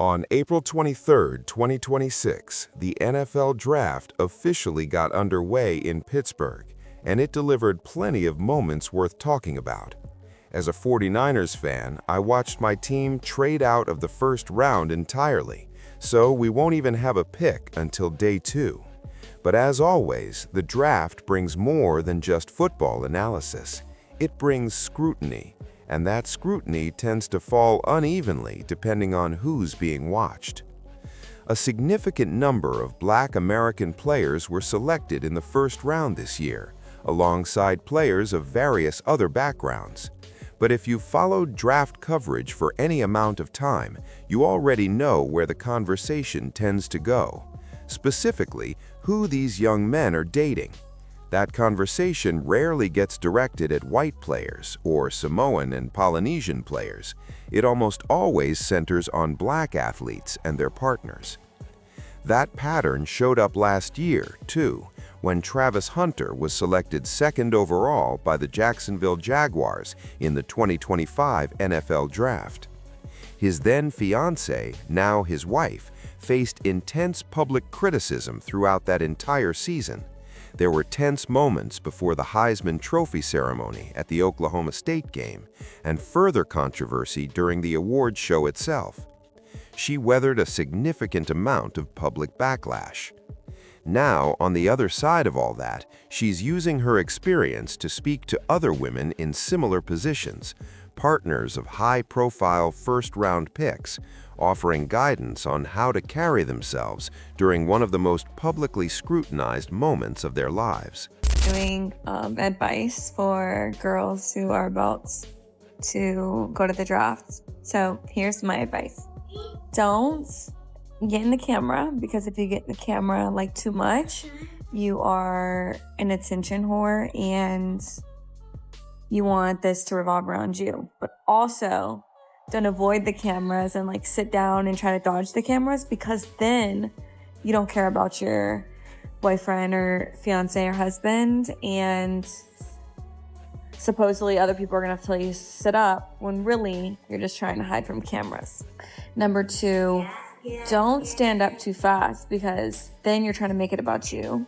On April 23, 2026, the NFL Draft officially got underway in Pittsburgh, and it delivered plenty of moments worth talking about. As a 49ers fan, I watched my team trade out of the first round entirely, so we won't even have a pick until day 2. But as always, the draft brings more than just football analysis. It brings scrutiny, and that scrutiny tends to fall unevenly depending on who's being watched. A significant number of Black American players were selected in the first round this year, alongside players of various other backgrounds. But if you've followed draft coverage for any amount of time, you already know where the conversation tends to go. Specifically, who these young men are dating. That conversation rarely gets directed at white players or Samoan and Polynesian players. It almost always centers on Black athletes and their partners. That pattern showed up last year, too, when Travis Hunter was selected second overall by the Jacksonville Jaguars in the 2025 NFL Draft. His then fiancée, now his wife, faced intense public criticism throughout that entire season. There were tense moments before the Heisman Trophy ceremony at the Oklahoma State game, and further controversy during the awards show itself. She weathered a significant amount of public backlash. Now, on the other side of all that, she's using her experience to speak to other women in similar positions, partners of high-profile first-round picks, offering guidance on how to carry themselves during one of the most publicly scrutinized moments of their lives. Doing advice for girls who are about to go to the draft. So here's my advice. Don't get in the camera, because if you get in the camera like too much, you are an attention whore and you want this to revolve around you. But also, don't avoid the cameras and like sit down and try to dodge the cameras, because then you don't care about your boyfriend or fiance or husband, and supposedly other people are gonna have to tell you to sit up when really you're just trying to hide from cameras. Number 2, don't stand up too fast, because then you're trying to make it about you.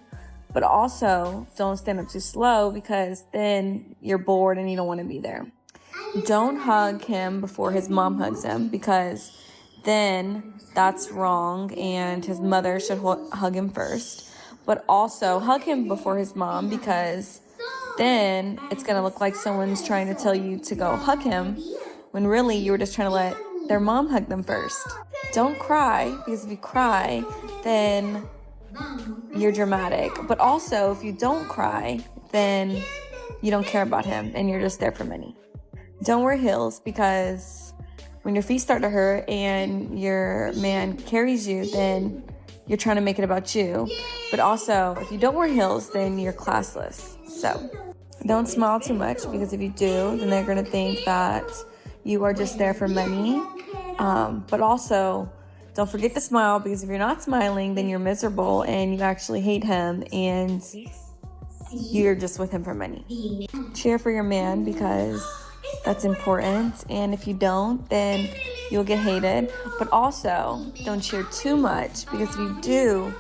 But also, don't stand up too slow, because then you're bored and you don't want to be there. Don't hug him before his mom hugs him, because then that's wrong and his mother should hug him first. But also hug him before his mom, because then it's going to look like someone's trying to tell you to go hug him when really you were just trying to let their mom hug them first. Don't cry, because if you cry, then you're dramatic. But also, if you don't cry, then you don't care about him and you're just there for money. Don't wear heels, because when your feet start to hurt and your man carries you, then you're trying to make it about you. But also, if you don't wear heels, then you're classless. So don't smile too much, because if you do, then they're going to think that you are just there for money. But also, don't forget to smile, because if you're not smiling, then you're miserable and you actually hate him and you're just with him for money. Cheer for your man, because that's important. And if you don't, then you'll get hated. But also, don't cheer too much, because if you do,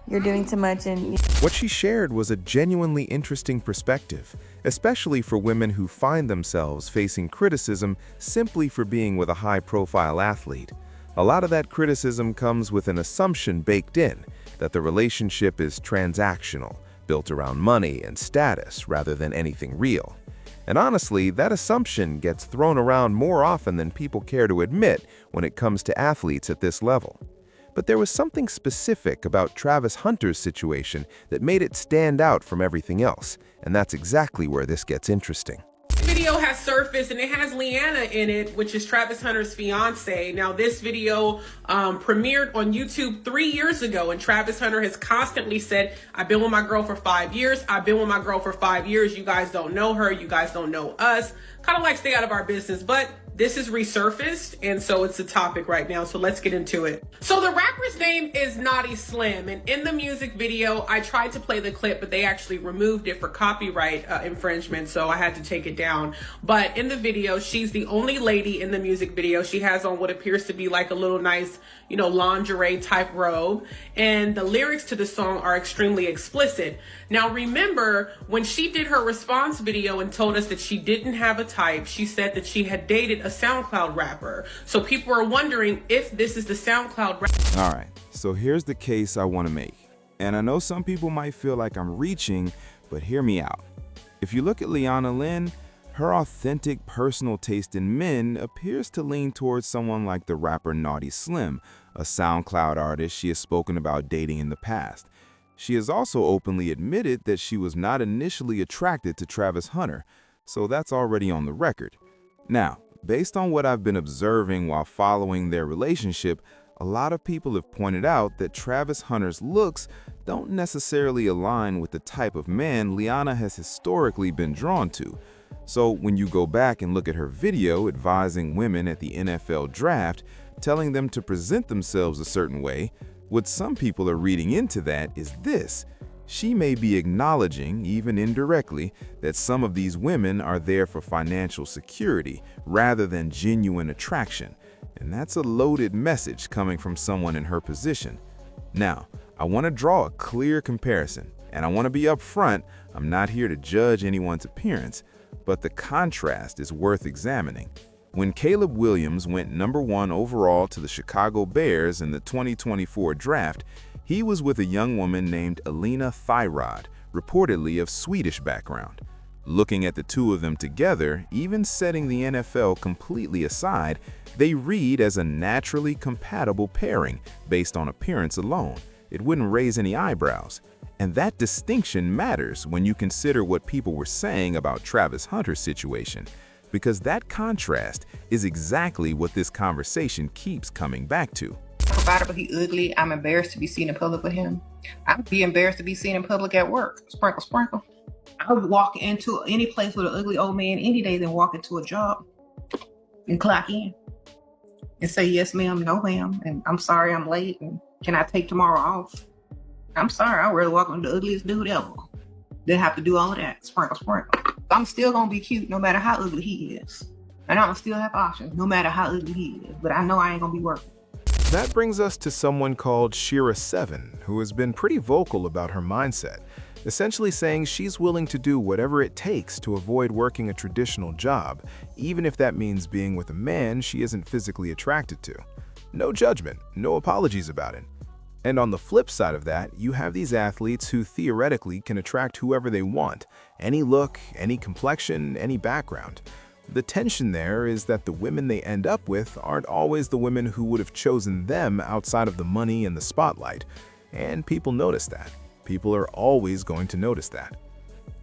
you're doing too much. And what she shared was a genuinely interesting perspective, especially for women who find themselves facing criticism simply for being with a high-profile athlete. A lot of that criticism comes with an assumption baked in that the relationship is transactional, built around money and status rather than anything real. And honestly, that assumption gets thrown around more often than people care to admit when it comes to athletes at this level. But there was something specific about Travis Hunter's situation that made it stand out from everything else, and that's exactly where this gets interesting. Video has surfaced and it has Leanna in it, which is Travis Hunter's fiance. Now this video premiered on YouTube 3 years ago, and Travis Hunter has constantly said, I've been with my girl for 5 years. I've been with my girl for 5 years. You guys don't know her. You guys don't know us. Kind of like stay out of our business. But this is resurfaced, and so it's a topic right now, so let's get into it. So the rapper's name is Naughty Slim, and in the music video, I tried to play the clip, but they actually removed it for copyright infringement, so I had to take it down. But in the video, she's the only lady in the music video. She has on what appears to be like a little nice, you know, lingerie type robe, and the lyrics to the song are extremely explicit. Now remember, when she did her response video and told us that she didn't have a type, she said that she had dated a SoundCloud rapper. So people are wondering if this is the SoundCloud rapper. All right, so here's the case I want to make. And I know some people might feel like I'm reaching, but hear me out. If you look at Leanna Lenee, her authentic personal taste in men appears to lean towards someone like the rapper Naughty Slim, a SoundCloud artist she has spoken about dating in the past. She has also openly admitted that she was not initially attracted to Travis Hunter, so that's already on the record. Now, based on what I've been observing while following their relationship, a lot of people have pointed out that Travis Hunter's looks don't necessarily align with the type of man Leanna has historically been drawn to. So when you go back and look at her video advising women at the NFL draft, telling them to present themselves a certain way, what some people are reading into that is this: she may be acknowledging, even indirectly, that some of these women are there for financial security rather than genuine attraction. And that's a loaded message coming from someone in her position. Now, I want to draw a clear comparison, and I want to be upfront. I'm not here to judge anyone's appearance, but the contrast is worth examining. When Caleb Williams went #1 overall to the Chicago Bears in the 2024 draft, he was with a young woman named Alina Thyrod, reportedly of Swedish background. Looking at the two of them together, even setting the NFL completely aside, they read as a naturally compatible pairing based on appearance alone. It wouldn't raise any eyebrows. And that distinction matters when you consider what people were saying about Travis Hunter's situation, because that contrast is exactly what this conversation keeps coming back to. About it, but he ugly. I'm embarrassed to be seen in public with him. I would be embarrassed to be seen in public at work. Sprinkle, sprinkle. I would walk into any place with an ugly old man any day than walk into a job and clock in and say, yes, ma'am, no, ma'am, and I'm sorry I'm late, and can I take tomorrow off? I'm sorry, I'd rather walk into the ugliest dude ever than have to do all of that. Sprinkle, sprinkle. I'm still gonna be cute no matter how ugly he is. And I'm gonna still have options no matter how ugly he is. But I know I ain't gonna be working. That brings us to someone called Shira7, who has been pretty vocal about her mindset, essentially saying she's willing to do whatever it takes to avoid working a traditional job, even if that means being with a man she isn't physically attracted to. No judgment, no apologies about it. And on the flip side of that, you have these athletes who theoretically can attract whoever they want, any look, any complexion, any background. The tension there is that the women they end up with aren't always the women who would have chosen them outside of the money and the spotlight. And people notice that. People are always going to notice that.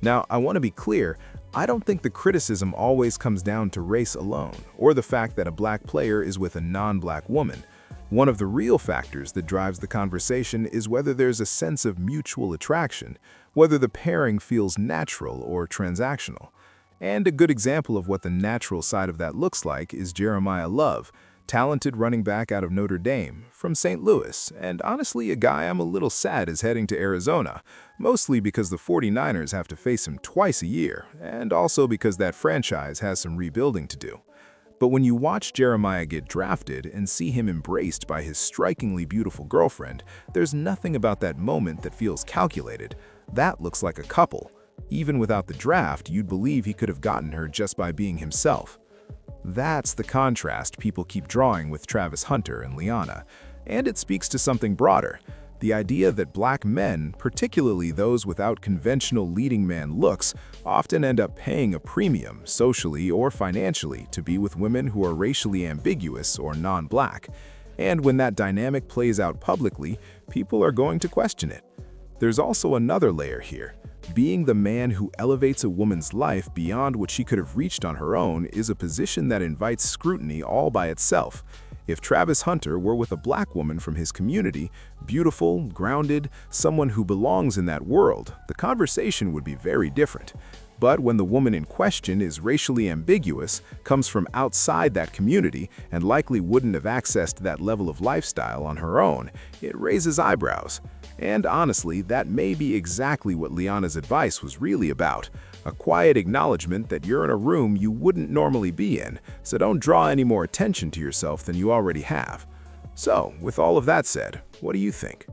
Now, I want to be clear, I don't think the criticism always comes down to race alone, or the fact that a black player is with a non-black woman. One of the real factors that drives the conversation is whether there's a sense of mutual attraction, whether the pairing feels natural or transactional. And a good example of what the natural side of that looks like is Jeremiah Love, talented running back out of Notre Dame, from St. Louis, and honestly a guy I'm a little sad is heading to Arizona, mostly because the 49ers have to face him twice a year, and also because that franchise has some rebuilding to do. But when you watch Jeremiah get drafted and see him embraced by his strikingly beautiful girlfriend, there's nothing about that moment that feels calculated. That looks like a couple. Even without the draft, you'd believe he could have gotten her just by being himself. That's the contrast people keep drawing with Travis Hunter and Leanna, and it speaks to something broader. The idea that black men, particularly those without conventional leading man looks, often end up paying a premium, socially or financially, to be with women who are racially ambiguous or non-black. And when that dynamic plays out publicly, people are going to question it. There's also another layer here. Being the man who elevates a woman's life beyond what she could have reached on her own is a position that invites scrutiny all by itself. If Travis Hunter were with a black woman from his community, beautiful, grounded, someone who belongs in that world, the conversation would be very different. But when the woman in question is racially ambiguous, comes from outside that community, and likely wouldn't have accessed that level of lifestyle on her own, it raises eyebrows. And honestly, that may be exactly what Leanna's advice was really about. A quiet acknowledgement that you're in a room you wouldn't normally be in, so don't draw any more attention to yourself than you already have. So, with all of that said, what do you think?